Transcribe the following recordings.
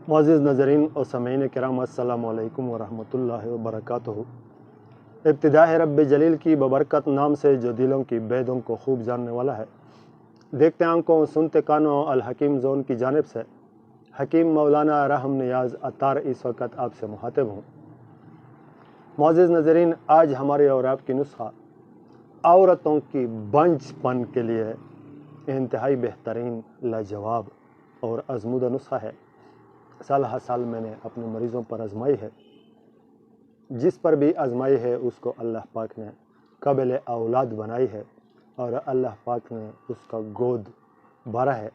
معزز ناظرین اور سامعین کرام، السلام علیکم ورحمۃ اللہ وبرکاتہ۔ ابتدا ہے رب جلیل کی ببرکت نام سے جو دلوں کی بیدوں کو خوب جاننے والا ہے۔ دیکھتے آنکھوں سنتے کانوں الحکیم زون کی جانب سے حکیم مولانا رحم نیاز عطار اس وقت آپ سے مخاطب ہوں۔ معزز ناظرین، آج ہماری اور آپ کی نسخہ عورتوں کی بنج پن کے لیے انتہائی بہترین، لاجواب اور آزمودہ نسخہ ہے۔ سال ہر سال میں نے اپنے مریضوں پر آزمائی ہے، جس پر بھی آزمائی ہے اس کو اللہ پاک نے قابل اولاد بنائی ہے اور اللہ پاک نے اس کا گود بھرا ہے۔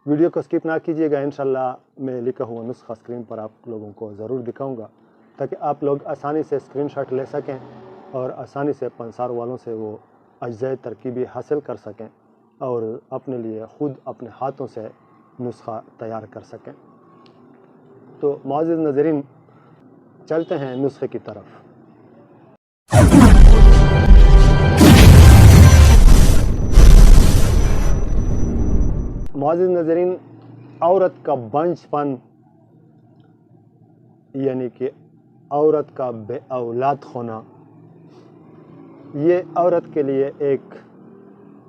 ویڈیو کو سکپ نہ کیجیے گا، انشاءاللہ میں لکھا ہوا نسخہ اسکرین پر آپ لوگوں کو ضرور دکھاؤں گا تاکہ آپ لوگ آسانی سے اسکرین شاٹ لے سکیں اور آسانی سے پنسار والوں سے وہ اجزائے ترکیبی حاصل کر سکیں اور اپنے لیے خود اپنے ہاتھوں سے نسخہ تیار کر سکیں۔ تو معزز ناظرین، چلتے ہیں نسخے کی طرف۔ معزز ناظرین، عورت کا بنج پن یعنی کہ عورت کا بے اولاد ہونا، یہ عورت کے لیے ایک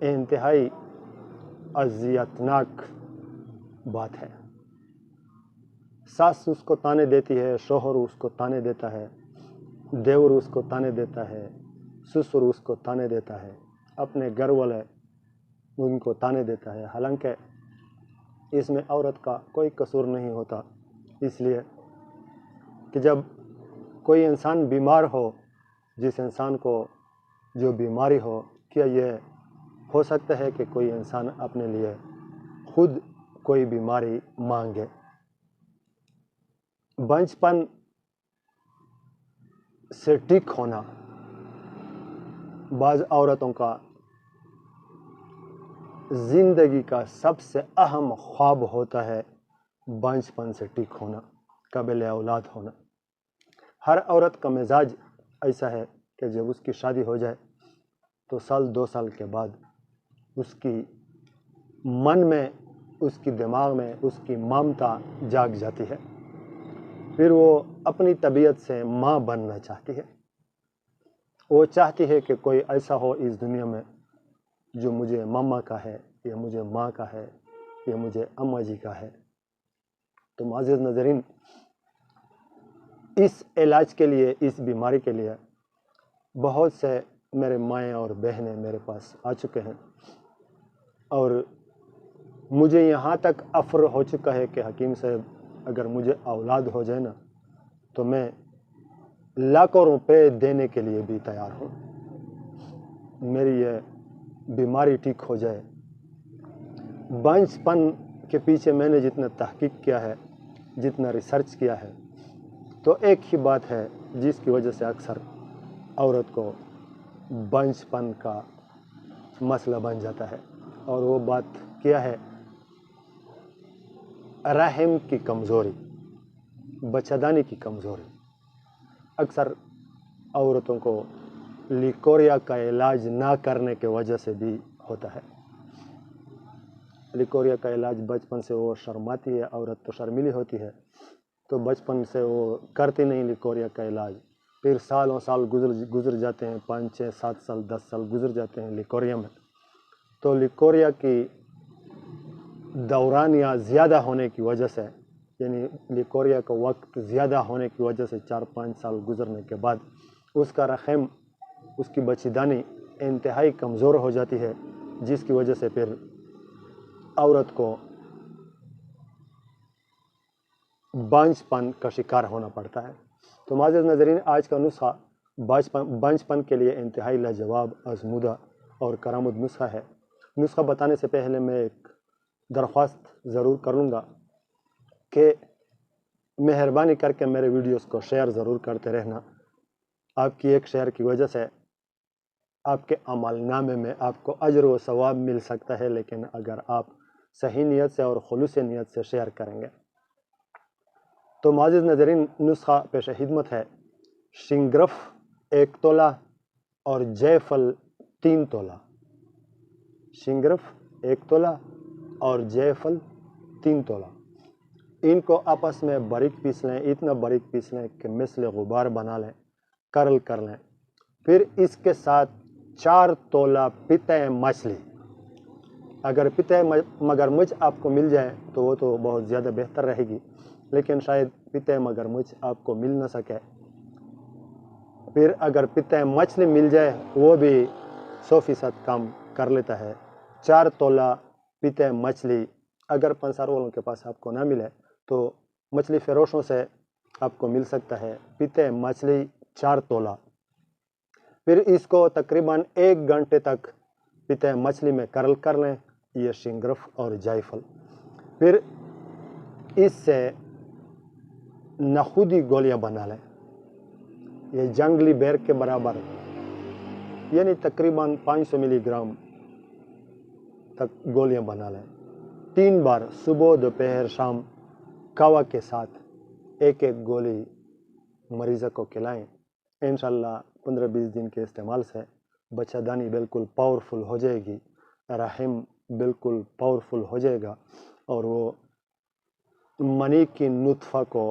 انتہائی اذیتناک بات ہے۔ ساس اس کو تانے دیتی ہے، شوہر اس کو تانے دیتا ہے، دیور اس کو تانے دیتا ہے، سسر اس کو تانے دیتا ہے، اپنے گھر والے ان کو تانے دیتا ہے، حالانکہ اس میں عورت کا کوئی قصور نہیں ہوتا، اس لیے کہ جب کوئی انسان بیمار ہو، جس انسان کو جو بیماری ہو، کیا یہ ہو سکتا ہے کہ کوئی انسان اپنے لیے خود کوئی بیماری مانگے؟ بنج پن سے ٹھیک ہونا بعض عورتوں کا زندگی کا سب سے اہم خواب ہوتا ہے، بنج پن سے ٹھیک ہونا، قابل اولاد ہونا۔ ہر عورت کا مزاج ایسا ہے کہ جب اس کی شادی ہو جائے تو سال دو سال کے بعد اس کی من میں، اس کی دماغ میں اس کی ممتا جاگ جاتی ہے، پھر وہ اپنی طبیعت سے ماں بننا چاہتی ہے۔ وہ چاہتی ہے کہ کوئی ایسا ہو اس دنیا میں جو مجھے ماما کا ہے، یا مجھے ماں کا ہے، یا مجھے اماں جی کا ہے۔ تو معزز ناظرین، اس علاج کے لیے، اس بیماری کے لیے بہت سے میرے مائیں اور بہنیں میرے پاس آ چکے ہیں اور مجھے یہاں تک افر ہو چکا ہے کہ حکیم صاحب، اگر مجھے اولاد ہو جائے نا تو میں لاکھوں روپے دینے کے لیے بھی تیار ہوں، میری یہ بیماری ٹھیک ہو جائے۔ بنج پن کے پیچھے میں نے جتنا تحقیق کیا ہے، جتنا ریسرچ کیا ہے، تو ایک ہی بات ہے جس کی وجہ سے اکثر عورت کو بنج پن کا مسئلہ بن جاتا ہے، اور وہ بات کیا ہے؟ رحم کی کمزوری، بچہ دانی کی کمزوری۔ اکثر عورتوں کو لیکوریا کا علاج نہ کرنے کی وجہ سے بھی ہوتا ہے۔ لیکوریا کا علاج بچپن سے وہ شرماتی ہے، عورت تو شرمیلی ہوتی ہے، تو بچپن سے وہ کرتی نہیں لیکوریا کا علاج، پھر سالوں سال گزر جاتے ہیں، 5 6 7 سال 10 سال گزر جاتے ہیں لیکوریا میں، تو لیکوریا کی دورانیہ زیادہ ہونے کی وجہ سے، یعنی لیکوریا کا وقت زیادہ ہونے کی وجہ سے 4 5 سال گزرنے کے بعد اس کا رحم، اس کی بچی دانی انتہائی کمزور ہو جاتی ہے، جس کی وجہ سے پھر عورت کو بنج پن کا شکار ہونا پڑتا ہے۔ تو معزز ناظرین، آج کا نسخہ بنج پن کے لیے انتہائی لاجواب، آزمودہ اور کارآمد نسخہ ہے۔ نسخہ بتانے سے پہلے میں ایک درخواست ضرور کروں گا کہ مہربانی کر کے میرے ویڈیوز کو شیئر ضرور کرتے رہنا۔ آپ کی ایک شیئر کی وجہ سے آپ کے عمل نامے میں آپ کو اجر و ثواب مل سکتا ہے، لیکن اگر آپ صحیح نیت سے اور خلوص نیت سے شیئر کریں گے تو معزز ناظرین، نسخہ پیش خدمت ہے۔ شنگرف 1 تولہ اور جے فل 3 تولہ۔ شنگرف 1 تولہ اور جے فل 3 تولہ۔ ان کو آپس میں باریک پیس لیں، اتنا باریک پیس لیں کہ مثل غبار بنا لیں، کرل کر لیں۔ پھر اس کے ساتھ 4 تولہ پتہ مچھلی، اگر پتہ مگرمچھ آپ کو مل جائے تو وہ تو بہت زیادہ بہتر رہے گی، لیکن شاید پتہ مگرمچھ آپ کو مل نہ سکے۔ پھر اگر پتہ مچھلی مل جائے وہ بھی 100% کام کر لیتا ہے۔ 4 تولہ پتہ مچھلی اگر پنسار والوں کے پاس آپ کو نہ ملے تو مچھلی فروشوں سے آپ کو مل سکتا ہے۔ پتہ مچھلی 4 تولہ، پھر اس کو تقریباً 1 گھنٹے تک پتہ مچھلی میں کرل کر لیں، یہ شنگرف اور جائفل۔ پھر اس سے نخودی گولیاں بنا لیں، یہ جنگلی بیر کے برابر، یعنی تقریباً 500 ملی گرام تک گولیاں بنا لیں۔ 3 بار صبح دوپہر شام کوا کے ساتھ 1 گولی مریض کو کھلائیں۔ انشاءاللہ 15-20 دن کے استعمال سے بچہ دانی بالکل پاورفل ہو جائے گی، رحم بالکل پاورفل ہو جائے گا، اور وہ منی کی نطفہ کو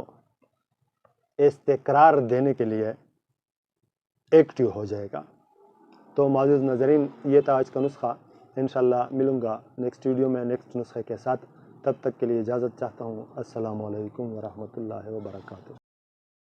استقرار دینے کے لیے ایکٹیو ہو جائے گا۔ تو معزز ناظرین، یہ تھا آج کا نسخہ۔ انشاءاللہ ملوں گا نیکسٹ ویڈیو میں نیکسٹ نسخے کے ساتھ، تب تک کے لیے اجازت چاہتا ہوں۔ السلام علیکم ورحمۃ اللہ وبرکاتہ۔